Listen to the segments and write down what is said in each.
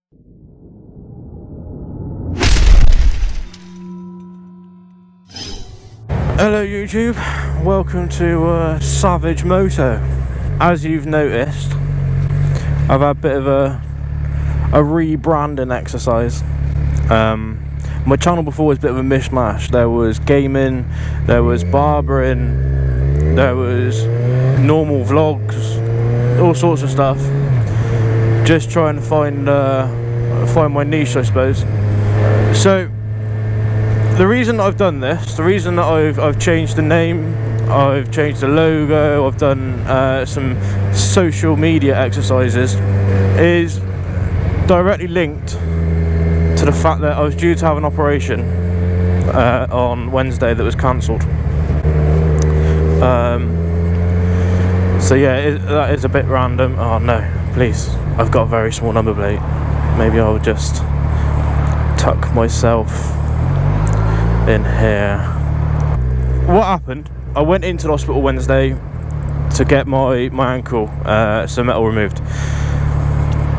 Hello YouTube, welcome to Savage Moto. As you've noticed, I've had a bit of a rebranding exercise. My channel before was a bit of a mishmash. There was gaming, there was barbering, there was normal vlogs, all sorts of stuff. Just trying to find my niche, I suppose. So the reason I've done this, the reason that I've changed the name, I've changed the logo, I've done some social media exercises, is directly linked to the fact that I was due to have an operation on Wednesday that was cancelled. So yeah, that is a bit random. Oh no, please, I've got a very small number plate. Maybe I'll just tuck myself in here. What happened? I went into the hospital Wednesday to get my ankle some metal removed.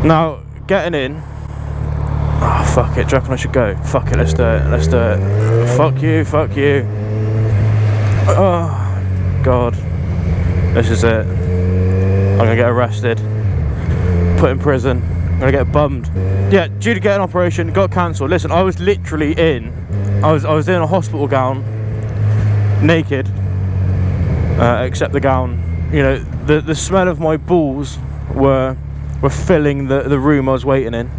Now getting in, oh fuck it, do you reckon I should go? Fuck it, let's do it, let's do it. Fuck you, fuck you. Oh god, this is it. I'm gonna get arrested, put in prison, I'm gonna get bummed. Yeah, due to get an operation, got cancelled. Listen, I was literally in, I was in a hospital gown, naked, except the gown. You know, the smell of my balls were filling the room I was waiting in.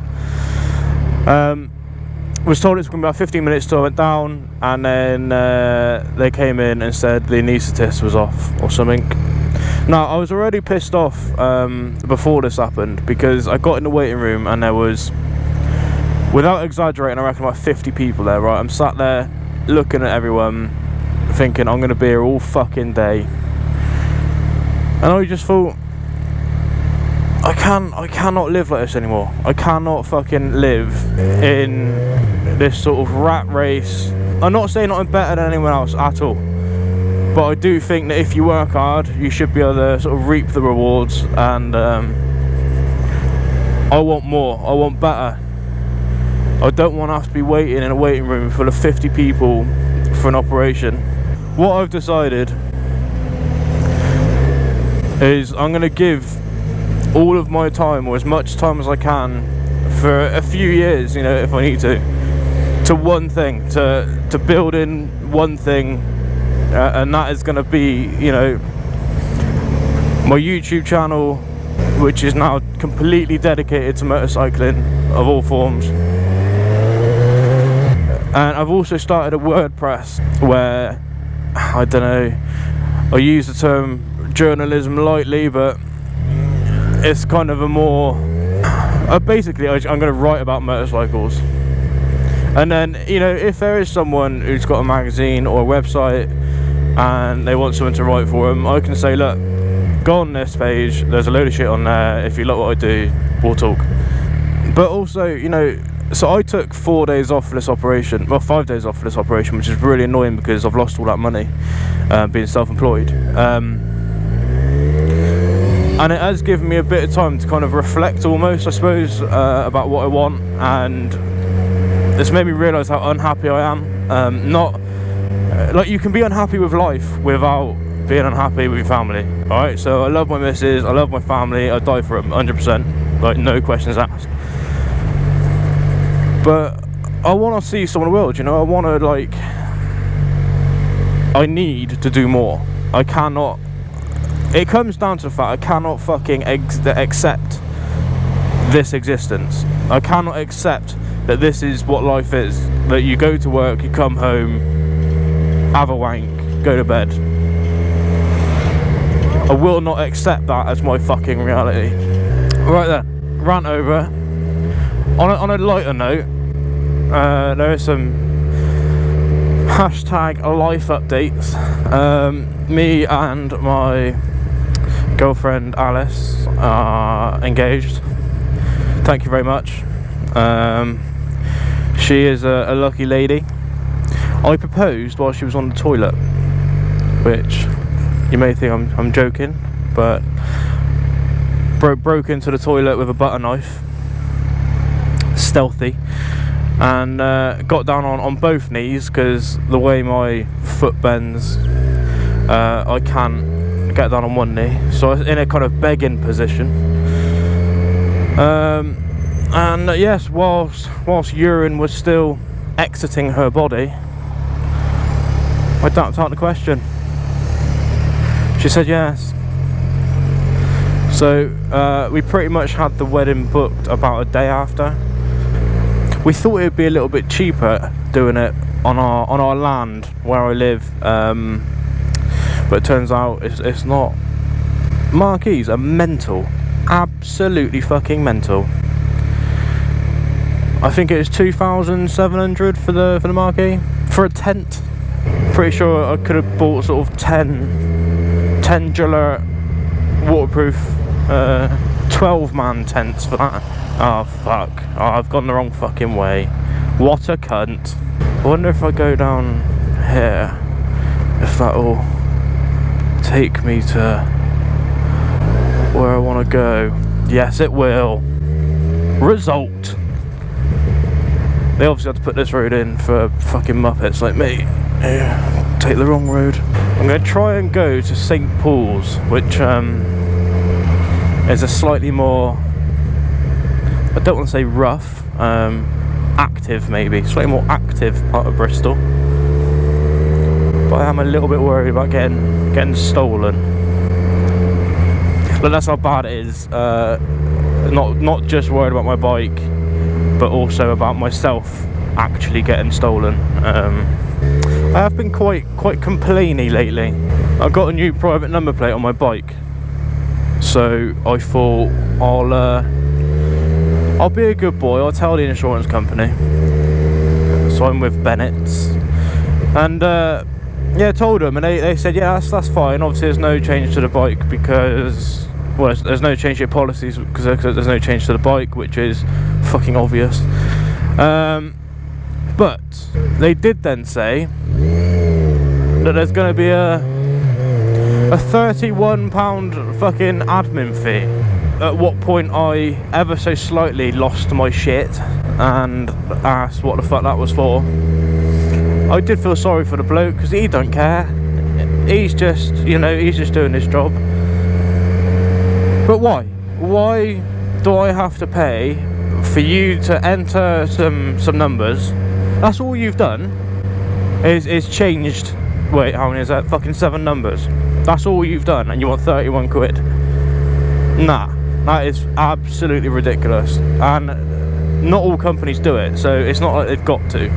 Was told it was going to be about 15 minutes till I went down, and then they came in and said the anaesthetist was off or something. Now, I was already pissed off before this happened, because I got in the waiting room and there was, without exaggerating, I reckon about 50 people there, right? I'm sat there looking at everyone, thinking I'm going to be here all fucking day. And I just thought, I cannot live like this anymore. I cannot fucking live in this sort of rat race. I'm not saying I'm better than anyone else at all, but I do think that if you work hard, you should be able to sort of reap the rewards. And I want more, I want better. I don't want to have to be waiting in a waiting room full of 50 people for an operation. What I've decided is I'm going to give all of my time, or as much time as I can, for a few years, you know, if I need to one thing, to building one thing, and that is going to be, you know, my YouTube channel, which is now completely dedicated to motorcycling of all forms. And I've also started a WordPress where, I don't know, I use the term journalism lightly, but it's kind of a more, basically I'm going to write about motorcycles. And then, you know, if there is someone who's got a magazine or a website and they want someone to write for them, I can say, look, go on this page, there's a load of shit on there, if you like what I do, we'll talk. But also, you know, so I took 4 days off for this operation, well 5 days off for this operation, which is really annoying because I've lost all that money being self-employed. And it has given me a bit of time to kind of reflect almost, I suppose, about what I want, and it's made me realise how unhappy I am. Like, you can be unhappy with life without being unhappy with your family, alright? So I love my missus, I love my family, I die for them, 100%, like no questions asked. But I want to see some of the world, you know, I want to, like, I need to do more. I cannot, it comes down to the fact I cannot fucking accept this existence. I cannot accept that this is what life is, that you go to work, you come home, have a wank, go to bed. I will not accept that as my fucking reality. Right then, rant over. On a lighter note, there is some hashtag life updates. Me and my girlfriend Alice are engaged. Thank you very much. She is a lucky lady. I proposed while she was on the toilet, which you may think I'm joking, but broke into the toilet with a butter knife. stealthy, and got down on both knees because the way my foot bends, I can't get down on one knee, so I was in a kind of begging position. And yes, whilst urine was still exiting her body, I ducked out the question. She said yes. So we pretty much had the wedding booked about a day after. We thought it would be a little bit cheaper doing it on our land where I live, but it turns out it's not. Marquees are mental, absolutely fucking mental. I think it was 2,700 for the marquee for a tent. Pretty sure I could have bought sort of 10 Gillette waterproof 12-man tents for that. Oh fuck, oh, I've gone the wrong fucking way. What a cunt. I wonder if I go down here, if that'll take me to where I want to go. Yes, it will. Result. They obviously had to put this road in for fucking muppets like me. Yeah, take the wrong road. I'm going to try and go to St. Paul's, which is a slightly more, I don't want to say rough, active maybe, slightly more active part of Bristol. But I am a little bit worried about getting stolen. But that's how bad it is. Not just worried about my bike, but also about myself actually getting stolen. I have been quite complainy lately. I've got a new private number plate on my bike, so I thought I'll be a good boy. I'll tell the insurance company. So I'm with Bennett's, and yeah, told them, and they said yeah, that's fine. Obviously, there's no change to the bike because, well, there's no change to your policies because there's no change to the bike, which is fucking obvious. But they did then say that there's going to be a £31 fucking admin fee. At what point I ever so slightly lost my shit and asked what the fuck that was for. I did feel sorry for the bloke because he don't care. He's just, you know, he's just doing his job. But why? Why do I have to pay for you to enter some numbers? That's all you've done is changed. Wait, how many is that? Fucking 7 numbers. That's all you've done, and you want 31 quid? Nah, that is absolutely ridiculous. And not all companies do it, so it's not like they've got to.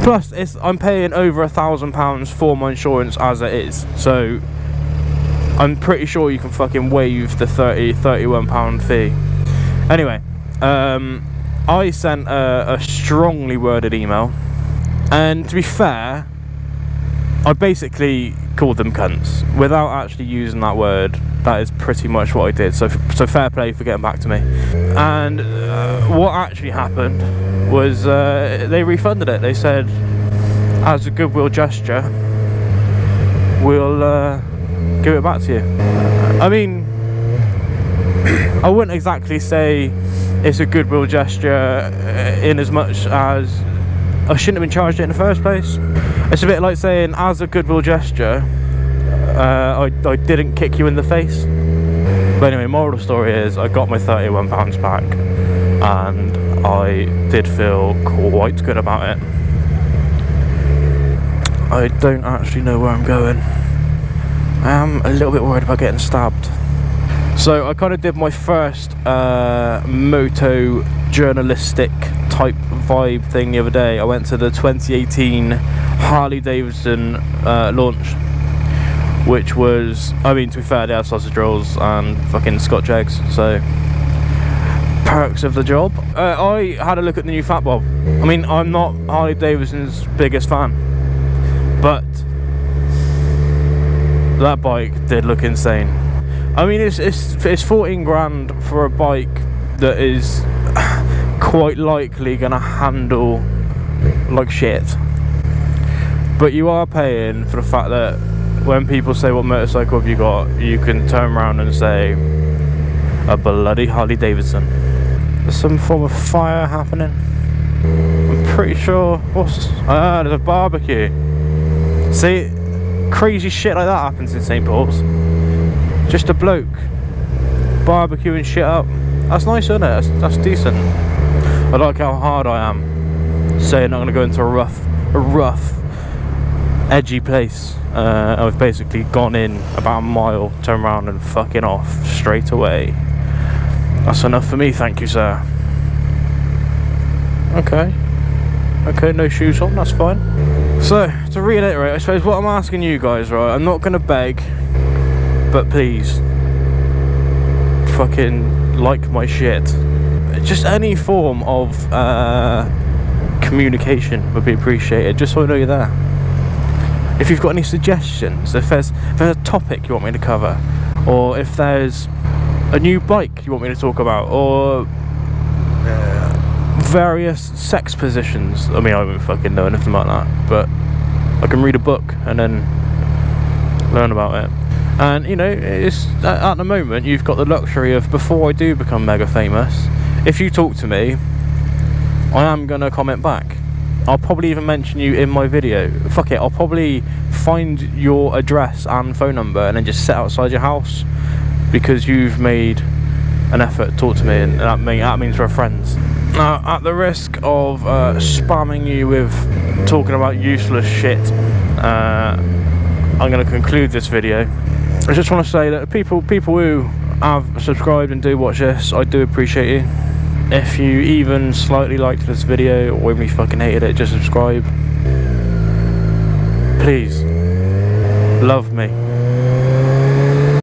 Plus, I'm paying over £1,000 for my insurance as it is, so I'm pretty sure you can fucking waive the £31 fee. Anyway, I sent a strongly worded email, and to be fair, I basically called them cunts without actually using that word. That is pretty much what I did, so fair play for getting back to me. And what actually happened was they refunded it. They said, as a goodwill gesture, we'll give it back to you. I mean, I wouldn't exactly say it's a goodwill gesture in as much as I shouldn't have been charged it in the first place. It's a bit like saying, as a goodwill gesture, I didn't kick you in the face. But anyway, moral of the story is I got my £31 back, and I did feel quite good about it. I don't actually know where I'm going. I am a little bit worried about getting stabbed. So I kind of did my first moto journalistic type vibe thing the other day. I went to the 2018 Harley Davidson launch, which was, I mean, to be fair, they had sausage rolls and fucking Scotch eggs, so perks of the job. I had a look at the new Fat Bob. I mean, I'm not Harley Davidson's biggest fan, but that bike did look insane. I mean, it's 14 grand for a bike that is quite likely gonna handle like shit. But you are paying for the fact that when people say what motorcycle have you got, you can turn around and say a bloody Harley Davidson. There's some form of fire happening. I'm pretty sure. There's a barbecue. See, crazy shit like that happens in St. Paul's. Just a bloke barbecuing shit up. That's nice, isn't it? That's decent. I like how hard I am saying I'm gonna go into a rough, edgy place. I've basically gone in about a mile, turned around and fucking off straight away. That's enough for me, thank you, sir. Okay, no shoes on, that's fine. So, to reiterate, I suppose what I'm asking you guys, right, I'm not gonna beg, but please, fucking like my shit. Just any form of communication would be appreciated, just so I know you're there. If you've got any suggestions, if there's a topic you want me to cover, or if there's a new bike you want me to talk about, or various sex positions. I mean, I don't fucking know anything like that, but I can read a book and then learn about it. And you know, it's at the moment you've got the luxury of, before I do become mega famous, if you talk to me, I am gonna comment back. I'll probably even mention you in my video. Fuck it, I'll probably find your address and phone number and then just sit outside your house because you've made an effort to talk to me, and that means we're friends. Now, at the risk of spamming you with talking about useless shit, I'm going to conclude this video. I just want to say that people who have subscribed and do watch this, I do appreciate you. If you even slightly liked this video, or even if you fucking hated it, just subscribe. Please, love me.